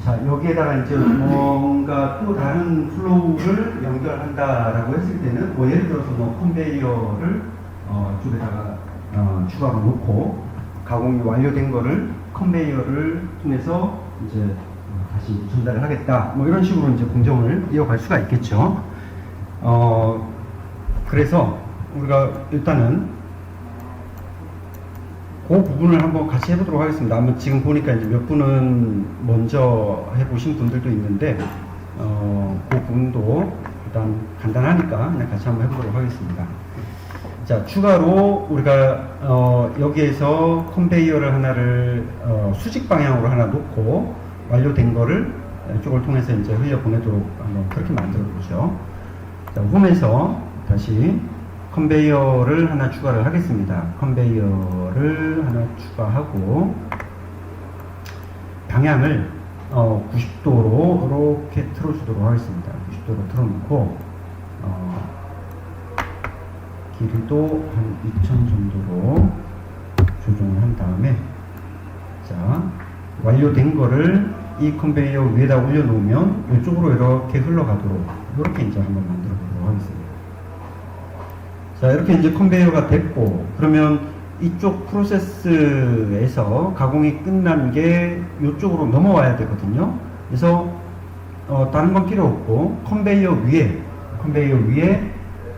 자, 여기에다가 이제 뭔가 또 다른 플로우를 연결한다라고 했을 때는, 뭐 예를 들어서 뭐 컨베이어를 쪽에다가 추가로 놓고 가공이 완료된 거를 컨베이어를 통해서 이제 다시 전달을 하겠다. 뭐 이런 식으로 이제 공정을 이어갈 수가 있겠죠. 그래서 우리가 일단은 그 부분을 한번 같이 해보도록 하겠습니다. 아마 지금 보니까 이제 몇 분은 먼저 해보신 분들도 있는데, 그 부분도 일단 간단하니까 그냥 같이 한번 해보도록 하겠습니다. 자, 추가로 우리가 여기에서 컨베이어를 하나를 수직 방향으로 하나 놓고 완료된 거를 이쪽을 통해서 이제 흘려 보내도록 한번 그렇게 만들어 보죠. 자, 홈에서 다시 컨베이어를 하나 추가를 하겠습니다. 컨베이어를 하나 추가하고 방향을 90도로 이렇게 틀어주도록 하겠습니다. 90도로 틀어놓고 길이도 한 2000 정도로 조정을 한 다음에, 자, 완료된 거를 이 컨베이어 위에다 올려놓으면 이쪽으로 이렇게 흘러가도록 이렇게 이제 한번 만들어 보도록 하겠습니다. 자, 이렇게 이제 컨베이어가 됐고, 그러면 이쪽 프로세스에서 가공이 끝난 게 이쪽으로 넘어와야 되거든요. 그래서 다른 건 필요 없고 컨베이어 위에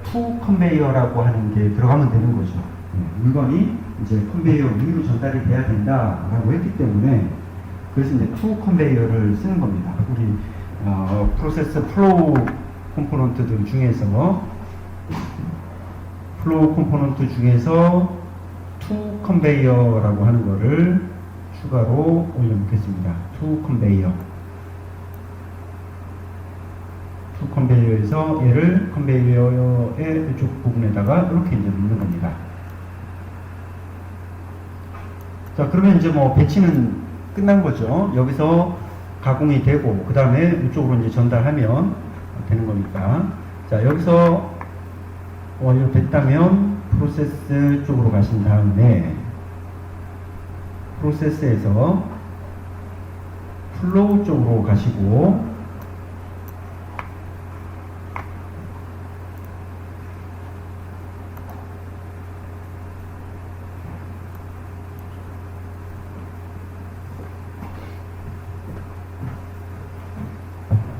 투 컨베이어라고 하는 게 들어가면 되는 거죠. 물건이 이제 컨베이어 위로 전달이 돼야 된다라고 했기 때문에, 그래서 이제 투 컨베이어를 쓰는 겁니다. 우리 프로세스 플로우 컴포넌트들 중에서 투 컨베이어라고 하는 거를 추가로 올려놓겠습니다. 투 컨베이어에서 얘를 컨베이어의 이쪽 부분에다가 이렇게 이제 놓는 겁니다. 자, 그러면 이제 뭐 배치는 끝난 거죠. 여기서 가공이 되고 그 다음에 이쪽으로 이제 전달하면 되는 거니까. 자, 여기서 완료됐다면 프로세스 쪽으로 가신 다음에 프로세스에서 플로우 쪽으로 가시고,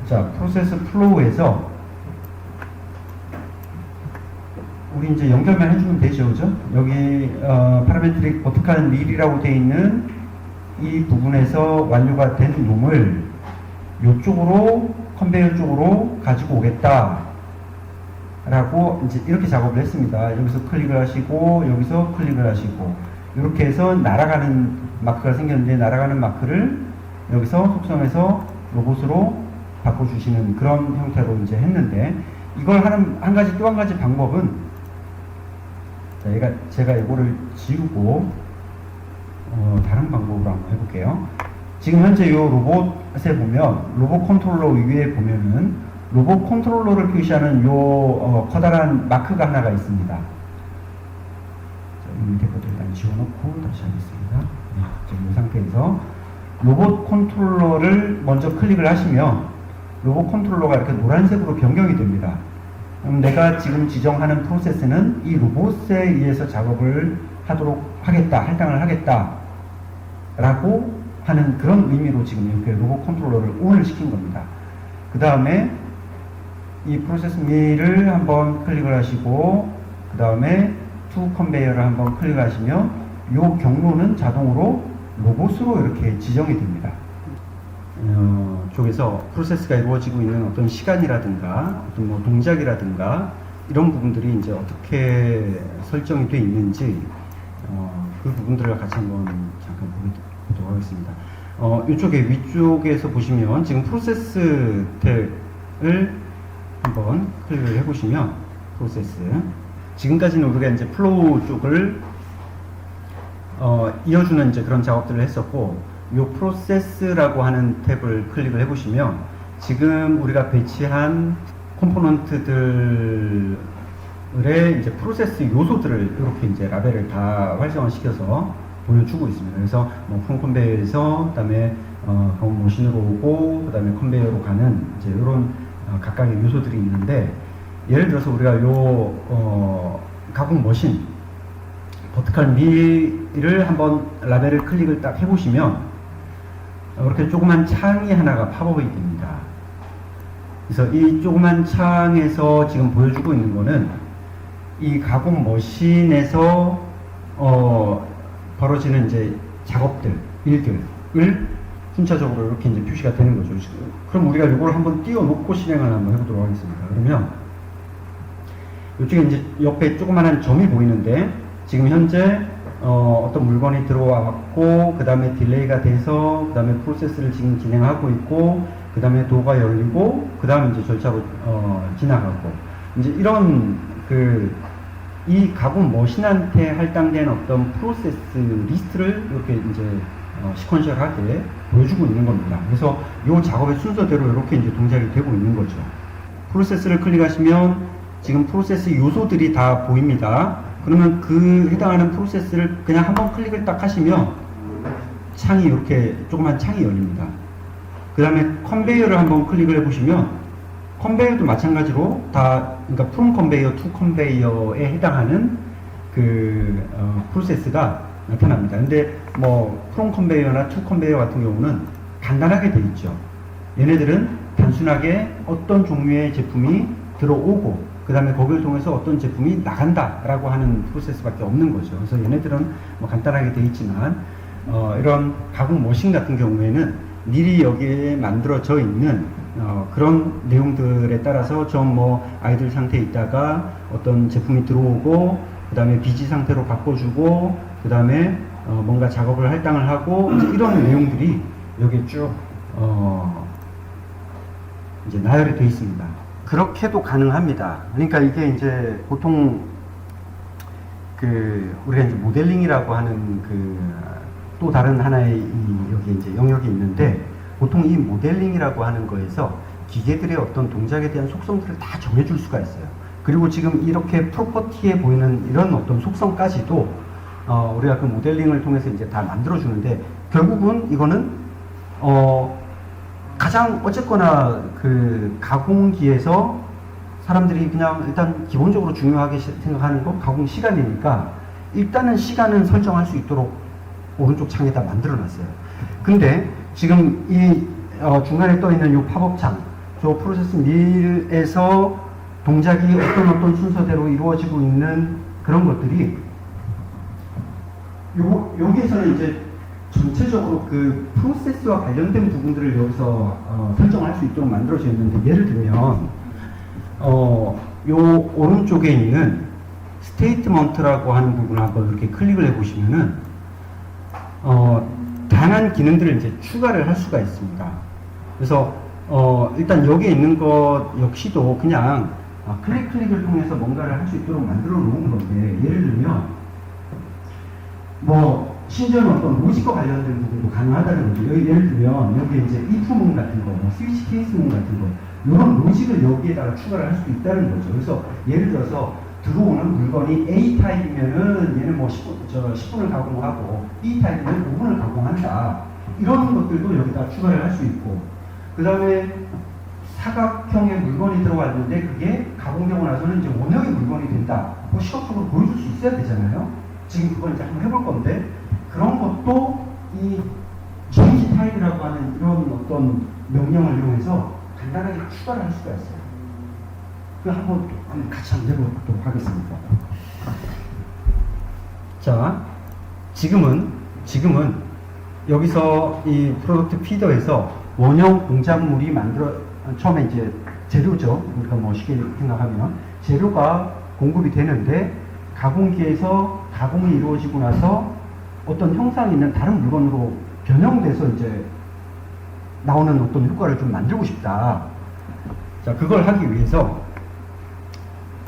자, 프로세스 플로우에서 우리 이제 연결만 해주면 되죠, 그죠? 여기 파라메트릭 버티컬 릴이라고 되어 있는 이 부분에서 완료가 된 놈을 이쪽으로 컨베이어 쪽으로 가지고 오겠다 라고 이제 이렇게 작업을 했습니다. 여기서 클릭을 하시고 여기서 클릭을 하시고 이렇게 해서 날아가는 마크가 생겼는데, 날아가는 마크를 여기서 속성해서 로봇으로 바꿔주시는 그런 형태로 이제 했는데, 이걸 하는 또 한 가지 방법은, 자, 제가 이거를 지우고 다른 방법으로 한번 해볼게요. 지금 현재 이 로봇에 보면 로봇 컨트롤러 위에 보면은 로봇 컨트롤러를 표시하는 요 커다란 마크가 하나가 있습니다. 자, 이 밑에 것도 일단 지워놓고 다시 하겠습니다. 네, 지금 이 상태에서 로봇 컨트롤러를 먼저 클릭을 하시면 로봇 컨트롤러가 이렇게 노란색으로 변경이 됩니다. 내가 지금 지정하는 프로세스는 이 로봇에 의해서 작업을 하도록 하겠다, 할당을 하겠다 라고 하는 그런 의미로 지금 이렇게 로봇 컨트롤러를 ON을 시킨 겁니다. 그 다음에 이 프로세스 미를 한번 클릭을 하시고 그 다음에 투 컨베이어를 한번 클릭하시면 이 경로는 자동으로 로봇으로 이렇게 지정이 됩니다. 쪽에서 프로세스가 이루어지고 있는 어떤 시간이라든가 어떤 뭐 동작이라든가 이런 부분들이 이제 어떻게 설정이 되어 있는지 그 부분들을 같이 한번 잠깐 보도록 하겠습니다. 이쪽에 위쪽에서 보시면 지금 프로세스 탭을 한번 클릭을 해보시면 프로세스, 지금까지는 우리가 이제 플로우 쪽을 이어주는 이제 그런 작업들을 했었고, 이 프로세스라고 하는 탭을 클릭을 해보시면 지금 우리가 배치한 컴포넌트들의 이제 프로세스 요소들을 이렇게 이제 라벨을 다 활성화시켜서 보여주고 있습니다. 그래서 뭐 프롬 컨베이어에서 그다음에 가공 머신으로 오고 그다음에 컨베이어로 가는 이제 이런 각각의 요소들이 있는데, 예를 들어서 우리가 요 가공 머신 버티컬 밀을 한번 라벨을 클릭을 딱 해보시면 이렇게 조그만 창이 하나가 팝업이 됩니다. 그래서 이 조그만 창에서 지금 보여주고 있는 거는 이 가공 머신에서 벌어지는 이제 작업들, 일들을 순차적으로 이렇게 이제 표시가 되는 거죠. 그럼 우리가 이걸 한번 띄워놓고 실행을 한번 해보도록 하겠습니다. 그러면 이쪽에 이제 옆에 조그만한 점이 보이는데, 지금 현재 어떤 물건이 들어왔고 그 다음에 딜레이가 돼서 그 다음에 프로세스를 지금 진행하고 있고 그 다음에 도어가 열리고 그 다음에 이제 절차로 지나가고, 이제 이런 이 가공 머신한테 할당된 어떤 프로세스 리스트를 이렇게 이제 시퀀셜하게 보여주고 있는 겁니다. 그래서 이 작업의 순서대로 이렇게 이제 동작이 되고 있는 거죠. 프로세스를 클릭하시면 지금 프로세스 요소들이 다 보입니다. 그러면 그 해당하는 프로세스를 그냥 한번 클릭을 딱 하시면 창이 이렇게 조그만 창이 열립니다. 그 다음에 컨베이어를 한번 클릭을 해보시면 컨베이어도 마찬가지로 다, 그러니까 프롬 컨베이어 투 컨베이어에 해당하는 프로세스가 나타납니다. 근데 뭐 프롬 컨베이어나 투 컨베이어 같은 경우는 간단하게 되어 있죠. 얘네들은 단순하게 어떤 종류의 제품이 들어오고 그 다음에 거기를 통해서 어떤 제품이 나간다 라고 하는 프로세스밖에 없는 거죠. 그래서 얘네들은 뭐 간단하게 되어 있지만 이런 가공 머신 같은 경우에는 미리 여기에 만들어져 있는 그런 내용들에 따라서 좀 뭐 아이들 상태에 있다가 어떤 제품이 들어오고 그 다음에 비지 상태로 바꿔주고 그 다음에 뭔가 작업을 할당을 하고 이제 이런 내용들이 여기에 쭉 이제 나열이 되어 있습니다. 그렇게도 가능합니다. 그러니까 이게 이제 보통 우리가 이제 모델링이라고 하는 또 다른 하나의 여기 이제 영역이 있는데, 보통 이 모델링이라고 하는 거에서 기계들의 어떤 동작에 대한 속성들을 다 정해줄 수가 있어요. 그리고 지금 이렇게 프로퍼티에 보이는 이런 어떤 속성까지도 우리가 그 모델링을 통해서 이제 다 만들어주는데, 결국은 이거는 가장 어쨌거나 가공기에서 사람들이 그냥 일단 기본적으로 중요하게 생각하는 건 가공 시간이니까 일단은 시간은 설정할 수 있도록 오른쪽 창에다 만들어 놨어요. 근데 지금 이 중간에 떠 있는 이 팝업 창, 저 프로세스 밀에서 동작이 어떤 순서대로 이루어지고 있는 그런 것들이 여기에서는 이제 전체적으로 그 프로세스와 관련된 부분들을 여기서 설정할 수 있도록 만들어져 있는데, 예를 들면 요 오른쪽에 있는 스테이트먼트라고 하는 부분을 한번 이렇게 클릭을 해보시면은 다양한 기능들을 이제 추가를 할 수가 있습니다. 그래서 일단 여기에 있는 것 역시도 그냥 클릭을 통해서 뭔가를 할 수 있도록 만들어 놓은 건데, 예를 들면 뭐 심지어는 어떤 로직과 관련된 부분도 가능하다는 거죠. 예를 들면 여기 이제 if 문 같은 거, 뭐 스위치 케이스 문 같은 거, 이런 로직을 여기에다가 추가를 할 수도 있다는 거죠. 그래서 예를 들어서 들어오는 물건이 A 타입이면은 얘는 뭐 10분을 가공하고 B 타입이면 5분을 가공한다. 이런 것들도 여기다 추가를 할 수 있고, 그 다음에 사각형의 물건이 들어왔는데 그게 가공되고 나서는 이제 원형의 물건이 된다. 뭐 시각적으로 보여줄 수 있어야 되잖아요. 지금 그걸 이제 한번 해볼 건데, 그런 것도 이 change 타입이라고 하는 이런 어떤 명령을 이용해서 간단하게 추가를 할 수가 있어요. 그 한번 같이 한번 해보도록 하겠습니다. 자, 지금은 여기서 이 프로덕트 피더에서 원형 공작물이 처음에 이제 재료죠. 우리가 뭐 쉽게 생각하면 재료가 공급이 되는데, 가공기에서 가공이 이루어지고 나서 어떤 형상이 있는 다른 물건으로 변형돼서 이제 나오는 어떤 효과를 좀 만들고 싶다. 자, 그걸 하기 위해서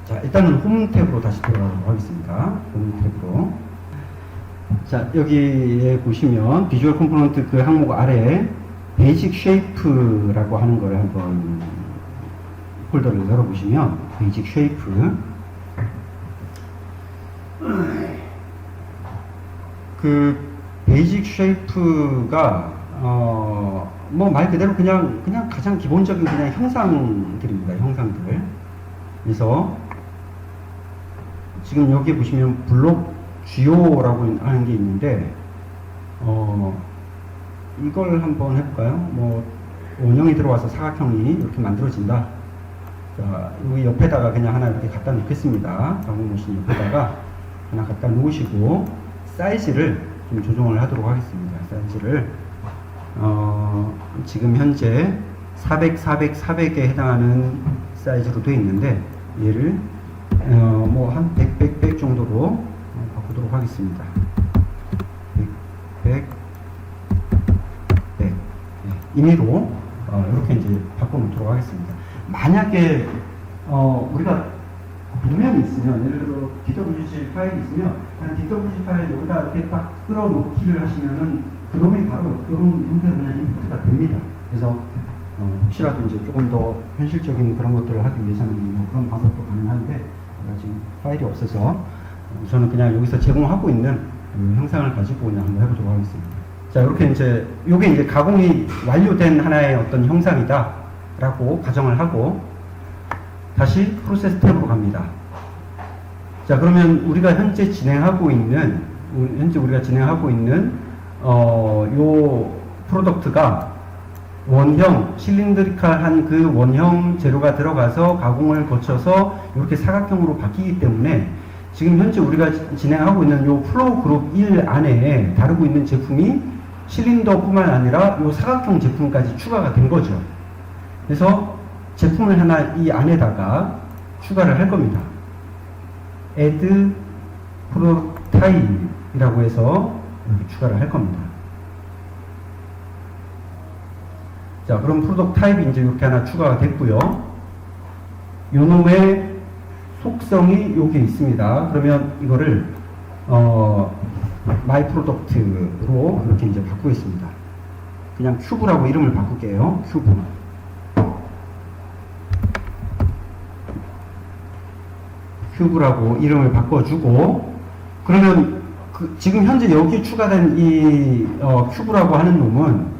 자, 일단은 홈 탭으로 다시 돌아가도록 하겠습니다. 홈 탭으로. 자, 여기에 보시면 비주얼 컴포넌트 그 항목 아래에 베이직 쉐이프라고 하는 거를 한번 폴더를 열어보시면, 베이직 쉐이프 그 베이직 쉐이프가 뭐 말 그대로 그냥 가장 기본적인 그냥 형상들입니다. 형상들. 그래서 지금 여기 보시면 블록 GO라고 하는 게 있는데 이걸 한번 해볼까요? 뭐 원형이 들어와서 사각형이 이렇게 만들어진다. 자, 여기 옆에다가 그냥 하나 이렇게 갖다 놓겠습니다. 방문머신 옆에다가 하나 갖다 놓으시고 사이즈를 좀 조정을 하도록 하겠습니다. 사이즈를 지금 현재 400, 400, 400에 해당하는 사이즈로 되어 있는데 얘를 뭐 한 100, 100, 100 정도로 바꾸도록 하겠습니다. 100, 100, 100 임의로 이렇게 이제 바꿔놓도록 하겠습니다. 만약에 우리가 도면이 있으면, 예를 들어 DWG 파일이 있으면 그냥 DWG 파일 여기다 이렇게 딱 끌어놓기를 하시면은 그놈이 바로 이런 형태로 그냥 인풋가 됩니다. 그래서 혹시라도 이제 조금 더 현실적인 그런 것들을 하기 위해서는 뭐 그런 방법도 가능한데 제가 지금 파일이 없어서 우선은 그냥 여기서 제공하고 있는 형상을 가지고 그냥 한번 해보도록 하겠습니다. 자, 이렇게 이제 요게 이제 가공이 완료된 하나의 어떤 형상이다 라고 가정을 하고 다시 프로세스 탭으로 갑니다. 자, 그러면 우리가 현재 진행하고 있는 요 프로덕트가 원형, 실린드리칼한 그 원형 재료가 들어가서 가공을 거쳐서 이렇게 사각형으로 바뀌기 때문에 지금 현재 우리가 진행하고 있는 요 플로우 그룹 1 안에 다루고 있는 제품이 실린더뿐만 아니라 요 사각형 제품까지 추가가 된 거죠. 그래서 제품을 하나 이 안에다가 추가를 할 겁니다. add prototype이라고 해서 이렇게 추가를 할 겁니다. 자, 그럼 프로덕트 타입이 이제 이렇게 하나 추가가 됐고요. 요놈의 속성이 여기 있습니다. 그러면 이거를 마이 프로덕트로 이렇게 이제 바꾸겠습니다. 그냥 큐브라고 이름을 바꿀게요. 큐브. 큐브라고 이름을 바꿔주고, 그러면 지금 현재 여기 추가된 이 큐브라고 하는 놈은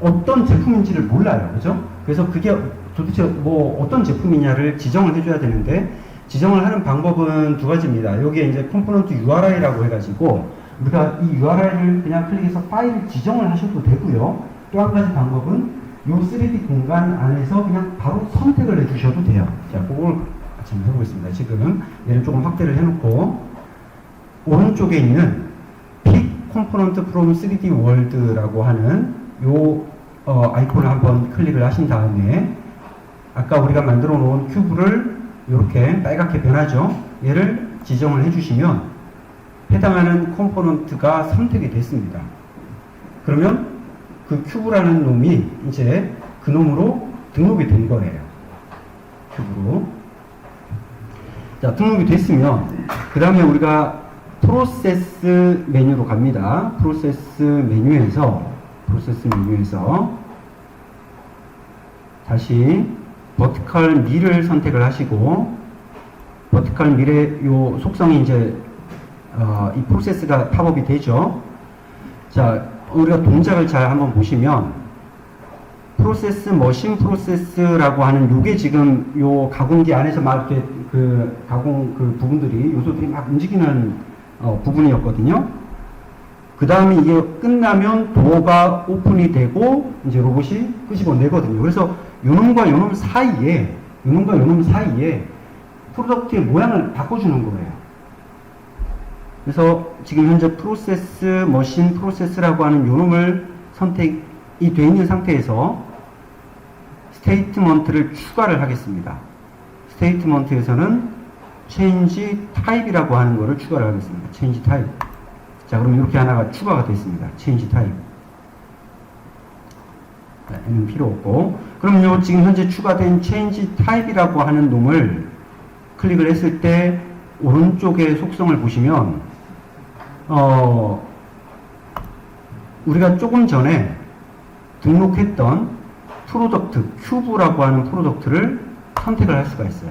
어떤 제품인지를 몰라요. 그죠? 그래서 그게 도대체 뭐 어떤 제품이냐를 지정을 해줘야 되는데, 지정을 하는 방법은 두 가지입니다. 여기에 이제 컴포넌트 URI라고 해가지고 우리가 이 URI를 그냥 클릭해서 파일 지정을 하셔도 되고요. 또 한 가지 방법은 이 3D 공간 안에서 그냥 바로 선택을 해주셔도 돼요. 자, 그걸 같이 한번 해보겠습니다. 지금 얘를 조금 확대를 해놓고 오른쪽에 있는 Pick Component from 3D World라고 하는 요 아이콘을 한번 클릭을 하신 다음에 아까 우리가 만들어 놓은 큐브를 이렇게 빨갛게 변하죠. 얘를 지정을 해주시면 해당하는 컴포넌트가 선택이 됐습니다. 그러면 그 큐브라는 놈이 이제 그 놈으로 등록이 된 거예요. 큐브로. 자, 등록이 됐으면 그 다음에 우리가 프로세스 메뉴로 갑니다. 프로세스 메뉴에서 다시 버티컬 밀을 선택을 하시고, 버티컬 밀의 요 속성이 이제 이 프로세스가 팝업이 되죠. 자, 우리가 동작을 잘 한번 보시면 프로세스, 머신 프로세스라고 하는 요게 지금 요 가공기 안에서 막 이렇게 그 가공 그 부분들이 요소들이 막 움직이는 부분이었거든요. 그 다음에 이게 끝나면 도어가 오픈이 되고 이제 로봇이 끄집어내거든요. 그래서 요놈과 요놈 사이에 프로덕트의 모양을 바꿔주는 거예요. 그래서 지금 현재 프로세스, 머신 프로세스라고 하는 요놈을 선택이 되어 있는 상태에서 스테이트먼트를 추가를 하겠습니다. 스테이트먼트에서는 change type이라고 하는 거를 추가를 하겠습니다. change type. 자, 그럼 이렇게 하나가 추가가 됐습니다. change type. 얘는 필요 없고, 그럼 요 지금 현재 추가된 change type이라고 하는 놈을 클릭을 했을 때 오른쪽의 속성을 보시면 우리가 조금 전에 등록했던 프로덕트, 큐브라고 하는 프로덕트를 선택을 할 수가 있어요.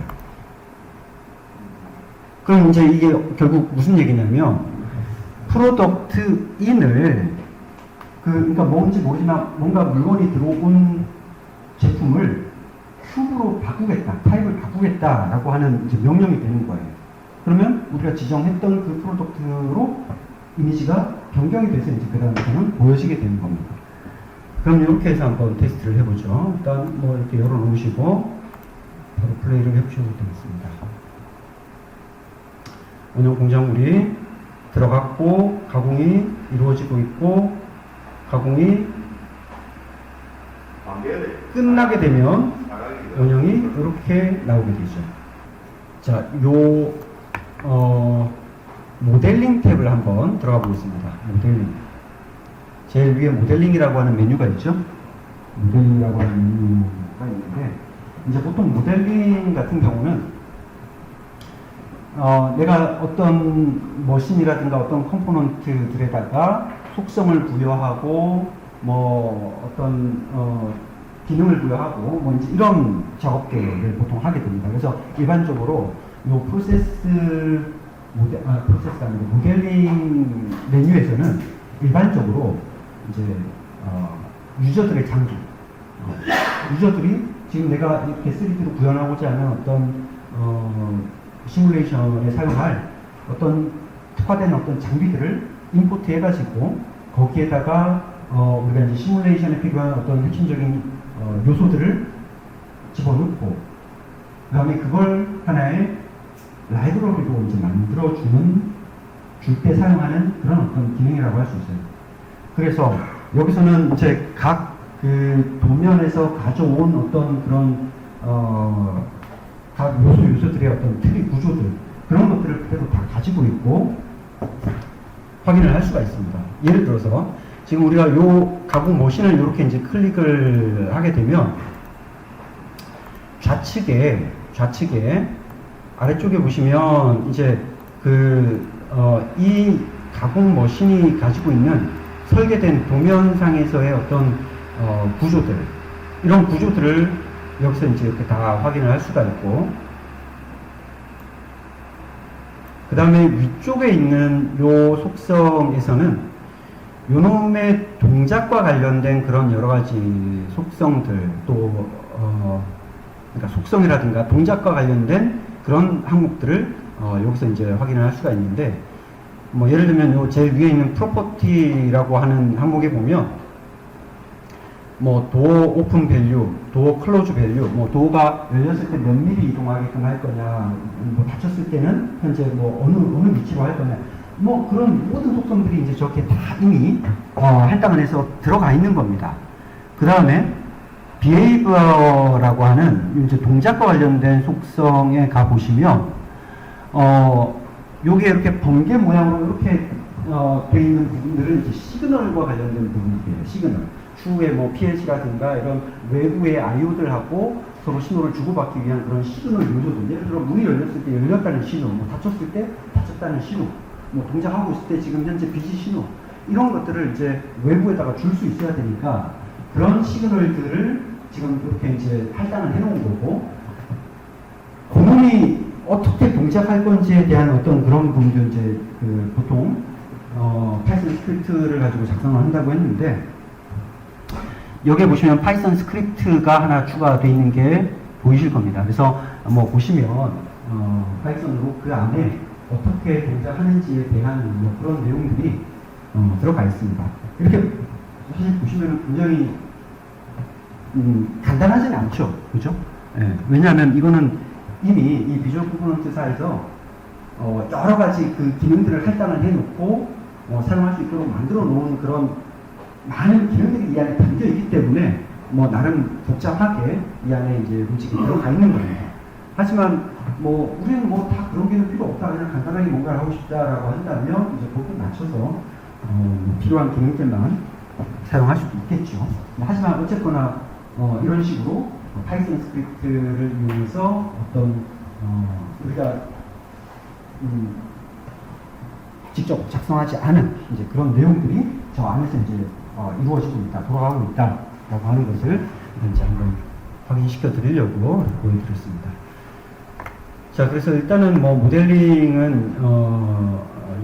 그럼 이제 이게 결국 무슨 얘기냐면 프로덕트 인을 그러니까 뭔지 모르지만 뭔가 물건이 들어온 제품을 큐브로 바꾸겠다, 타입을 바꾸겠다라고 하는 이제 명령이 되는 거예요. 그러면 우리가 지정했던 그 프로덕트로 이미지가 변경이 돼서 이제 그 다음부터는 보여지게 되는 겁니다. 그럼 이렇게 해서 한번 테스트를 해보죠. 일단 뭐 이렇게 열어놓으시고 바로 플레이를 해보셔도 되겠습니다. 운영 공작물이 들어갔고 가공이 이루어지고 있고 가공이 끝나게 되면 원형이 이렇게 나오게 되죠. 자, 모델링 탭을 한번 들어가 보겠습니다. 모델링. 제일 위에 모델링이라고 하는 메뉴가 있죠. 모델링이라고 하는 메뉴가 있는데, 이제 보통 모델링 같은 경우는, 내가 어떤 머신이라든가 어떤 컴포넌트들에다가 속성을 부여하고, 뭐, 어떤, 기능을 부여하고, 뭐, 이제 이런 작업들을 보통 하게 됩니다. 그래서 일반적으로 요 프로세스가 아니고 모델링 메뉴에서는 일반적으로 이제 유저들의 장비, 유저들이 지금 내가 이렇게 3D로 구현하고자 하는 어떤 시뮬레이션에 사용할 어떤 특화된 어떤 장비들을 임포트 해가지고 거기에다가 우리가 이제 시뮬레이션에 필요한 어떤 핵심적인 요소들을 집어넣고 그 다음에 그걸 하나의 라이브러리로 이제 만들어주는 줄 때 사용하는 그런 어떤 기능이라고 할 수 있어요. 그래서 여기서는 이제 각 그 도면에서 가져온 어떤 그런 각 요소들의 어떤 트리 구조들 그런 것들을 그대로 다 가지고 있고 확인을 할 수가 있습니다. 예를 들어서 지금 우리가 요 가공 머신을 이렇게 이제 클릭을 하게 되면 좌측에 아래쪽에 보시면 이제 이 가공 머신이 가지고 있는 설계된 도면상에서의 어떤 구조들, 이런 구조들을 여기서 이제 이렇게 다 확인을 할 수가 있고, 그 다음에 위쪽에 있는 요 속성에서는 요놈의 동작과 관련된 그런 여러 가지 속성들, 또, 그러니까 속성이라든가 동작과 관련된 그런 항목들을 여기서 이제 확인을 할 수가 있는데, 뭐 예를 들면 요 제일 위에 있는 프로퍼티라고 하는 항목에 보면 뭐 도어 오픈 밸류, 도어 클로즈 밸류, 뭐 도어가 열렸을 때 몇 미리 이동하게끔 할 거냐, 뭐 닫혔을 때는 현재 뭐 어느 위치로 할 거냐, 뭐 그런 모든 속성들이 이제 저렇게 다 이미 할당 안에서 들어가 있는 겁니다. 그 다음에 behavior라고 하는 이제 동작과 관련된 속성에 가 보시면 요게 이렇게 번개 모양으로 이렇게 되어 있는 부분들은 이제 시그널과 관련된 부분들이에요. 시그널. 추후에 뭐 PLC라든가 이런 외부의 IO들하고 서로 신호를 주고받기 위한 그런 시그널 요소들. 예를 들어 문이 열렸을 때 열렸다는 신호, 뭐 닫혔을 때 닫혔다는 신호, 뭐 동작하고 있을 때 지금 현재 비지 신호, 이런 것들을 이제 외부에다가 줄 수 있어야 되니까 그런 시그널들을 지금 이렇게 이제 할당을 해놓은 거고, 고놈이 어떻게 동작할 건지에 대한 어떤 그런 부분도 이제 보통 파이썬 스크립트를 가지고 작성을 한다고 했는데, 여기에 보시면 파이썬 스크립트가 하나 추가되어 있는 게 보이실 겁니다. 그래서 뭐 보시면 파이썬으로 그 안에 어떻게 동작하는지에 대한 뭐 그런 내용들이 들어가 있습니다. 이렇게 사실 보시면 굉장히 간단하지는 않죠, 그죠? 예, 왜냐하면 이거는 이미 이 비주얼 컴포넌트사에서 여러 가지 그 기능들을 할당을 해놓고 사용할 수 있도록 만들어 놓은 그런 많은 기능들이 이 안에 담겨 있기 때문에 뭐 나름 복잡하게 이 안에 이제 로직이 들어가 있는 겁니다. 하지만 뭐 우리는 뭐 다 그런 게 필요 없다, 그냥 간단하게 뭔가를 하고 싶다라고 한다면 이제 그것에 맞춰서 필요한 기능들만 사용할 수도 있겠죠. 하지만 어쨌거나 이런 식으로 파이썬 스크립트를 이용해서 어떤 우리가 직접 작성하지 않은 이제 그런 내용들이 저 안에서 이제 이루어지고 있다, 돌아가고 있다라고 하는 것을 이제 한번 확인시켜 드리려고 보여드렸습니다. 자, 그래서 일단은 뭐 모델링은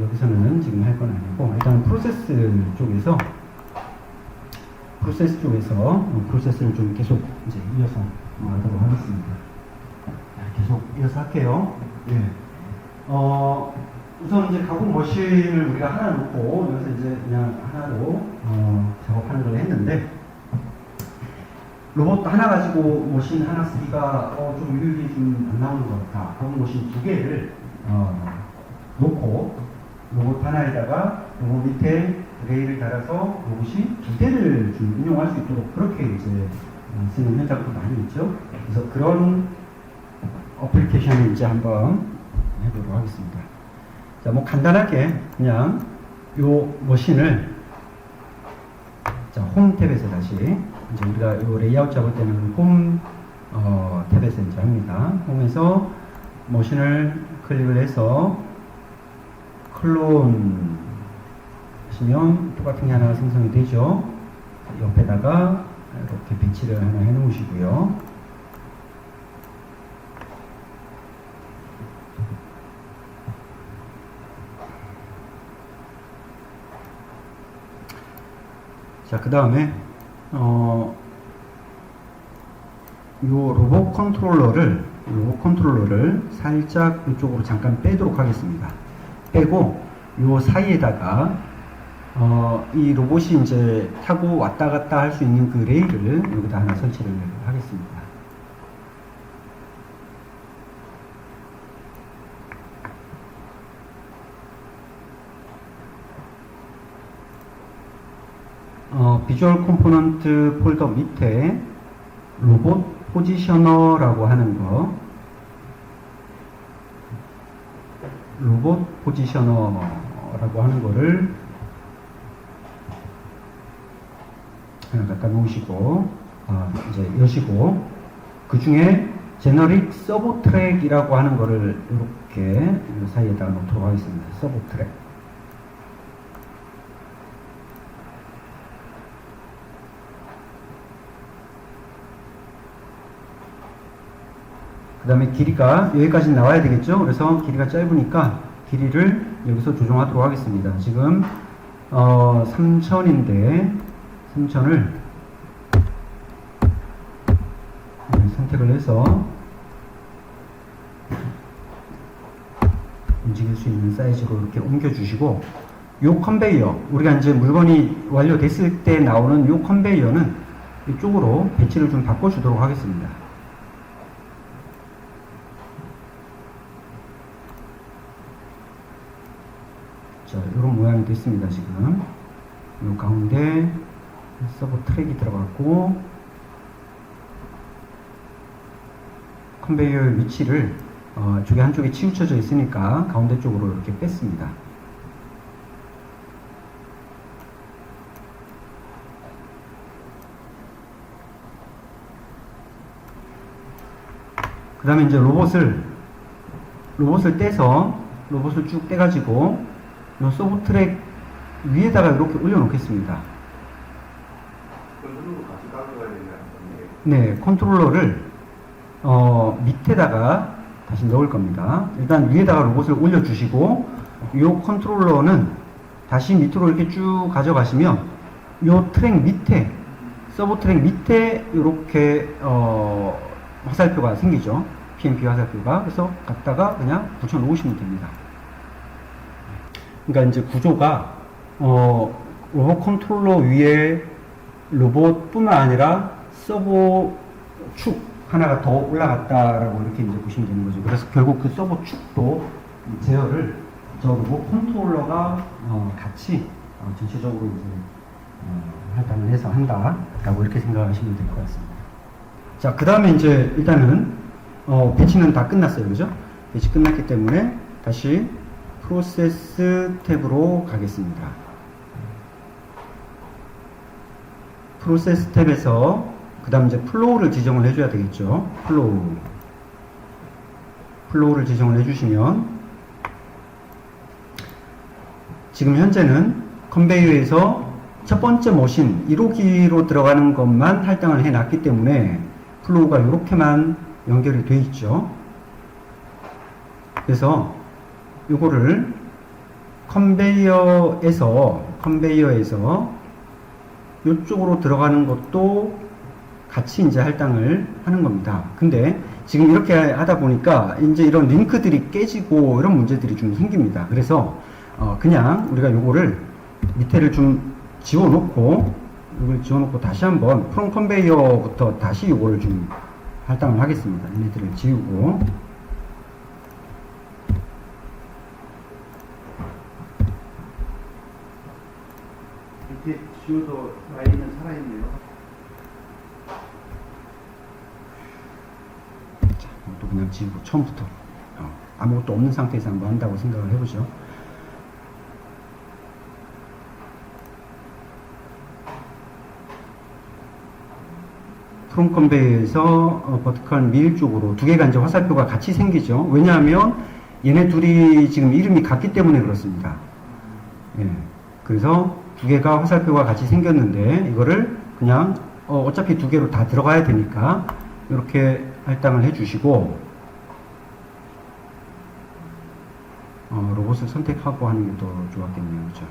여기서는 지금 할 건 아니고 일단 프로세스 쪽에서 프로세스를 좀 계속 이제 이어서 하도록 하겠습니다. 계속 이어서 할게요. 예. 우선 이제 가공 머신을 우리가 하나 놓고 여기서 이제 그냥 하나로 작업하는 걸 했는데 로봇 하나 가지고 머신 하나 쓰기가 좀 효율이 좀 안 나오는 것 같다. 가공 머신 두 개를 놓고 로봇 하나에다가 로봇 밑에 레일을 달아서 로봇이 두 대를 좀 운용할 수 있도록 그렇게 이제 쓰는 현장도 많이 있죠. 그래서 그런 어플리케이션을 이제 한번 해보도록 하겠습니다. 자, 뭐 간단하게 그냥 요 머신을 자, 홈 탭에서 다시 이제 우리가 요 레이아웃 잡을 때는 홈 탭에서 이제 합니다. 홈에서 머신을 클릭을 해서 클론 하시면 똑같은 게 하나 생성이 되죠. 옆에다가 이렇게 배치를 하나 해 놓으시고요. 자, 그 다음에 요 로봇 컨트롤러를 살짝 이쪽으로 잠깐 빼도록 하겠습니다. 빼고 요 사이에다가 이 로봇이 이제 타고 왔다 갔다 할 수 있는 그 레일을 여기다 하나 설치를 하겠습니다. 비주얼 컴포넌트 폴더 밑에 로봇 포지셔너라고 하는 거, 로봇 포지셔너라고 하는 거를 하나 갖다 놓으시고, 이제 여시고, 그 중에 제너릭 서브 트랙이라고 하는 거를 이렇게 사이에다가 놓도록 하겠습니다. 서브 트랙. 그 다음에 길이가 여기까지 나와야 되겠죠. 그래서 길이가 짧으니까 길이를 여기서 조정하도록 하겠습니다. 지금 3000인데 3000을 선택을 해서 움직일 수 있는 사이즈로 이렇게 옮겨주시고, 요 컨베이어, 우리가 이제 물건이 완료됐을 때 나오는 요 컨베이어는 이쪽으로 배치를 좀 바꿔주도록 하겠습니다. 자, 이런 모양이 됐습니다. 지금 요 가운데 서버 트랙이 들어갔고, 컨베이어의 위치를 저기 한쪽에 치우쳐져 있으니까 가운데 쪽으로 이렇게 뺐습니다. 그 다음에 이제 로봇을 떼서 로봇을 쭉 떼가지고 이 서브 트랙 위에다가 이렇게 올려놓겠습니다. 네, 컨트롤러를 밑에다가 다시 넣을 겁니다. 일단 위에다가 로봇을 올려주시고, 이 컨트롤러는 다시 밑으로 이렇게 쭉 가져가시면 이 트랙 밑에, 서브 트랙 밑에 이렇게 화살표가 생기죠. PMP 화살표가. 그래서 갖다가 그냥 붙여놓으시면 됩니다. 그러니까 이제 구조가 로봇 컨트롤러 위에 로봇뿐만 아니라 서버 축 하나가 더 올라갔다라고 이렇게 이제 보시면 되는 거죠. 그래서 결국 그 서버 축도 제어를 저 로봇 컨트롤러가 같이 전체적으로 이제 할당을 해서 한다라고 이렇게 생각하시면 될 것 같습니다. 자, 그 다음에 이제 일단은 배치는 다 끝났어요, 그죠? 배치 끝났기 때문에 다시 프로세스 탭으로 가겠습니다. 프로세스 탭에서 그 다음 이제 플로우를 지정을 해줘야 되겠죠. 플로우를 지정을 해주시면 지금 현재는 컨베이어에서 첫 번째 머신 1호기로 들어가는 것만 할당을 해놨기 때문에 플로우가 이렇게만 연결이 돼 있죠. 그래서 요거를 컨베이어에서 이쪽으로 들어가는 것도 같이 이제 할당을 하는 겁니다. 근데 지금 이렇게 하다 보니까 이제 이런 링크들이 깨지고 이런 문제들이 좀 생깁니다. 그래서 그냥 우리가 요거를 밑에를 좀 지워놓고 다시 한번 프롬 컨베이어부터 다시 요거를 좀 할당을 하겠습니다. 얘네들을 지우고 이렇게 지워도 라인은 살아있네요. 자, 또 그냥 지우고 처음부터 아무것도 없는 상태에서 한번 한다고 생각을 해보죠. 프롬 컨베이어에서 버티컬 밀 쪽으로 두 개가 이제 화살표가 같이 생기죠. 왜냐하면 얘네 둘이 지금 이름이 같기 때문에 그렇습니다. 예. 그래서 두 개가 화살표가 같이 생겼는데 이거를 그냥 어차피 두 개로 다 들어가야 되니까 이렇게 할당을 해주시고 로봇을 선택하고 하는 게 더 좋았겠네요. 그죠?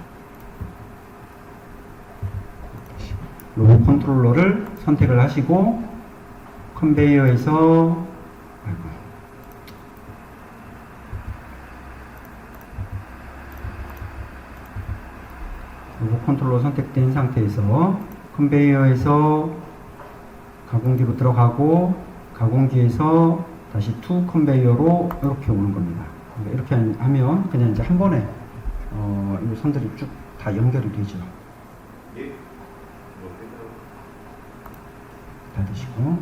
로봇 컨트롤러를 선택을 하시고 컨베이어에서 로봇 컨트롤러 선택된 상태에서 컨베이어에서 가공기로 들어가고 가공기에서 다시 투 컨베이어로 이렇게 오는 겁니다. 이렇게 하면 그냥 이제 한 번에 이 선들이 쭉 다 연결이 되죠. 닫으시고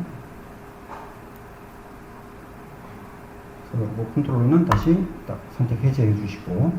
로봇 컨트롤러는 다시 딱 선택 해제해 주시고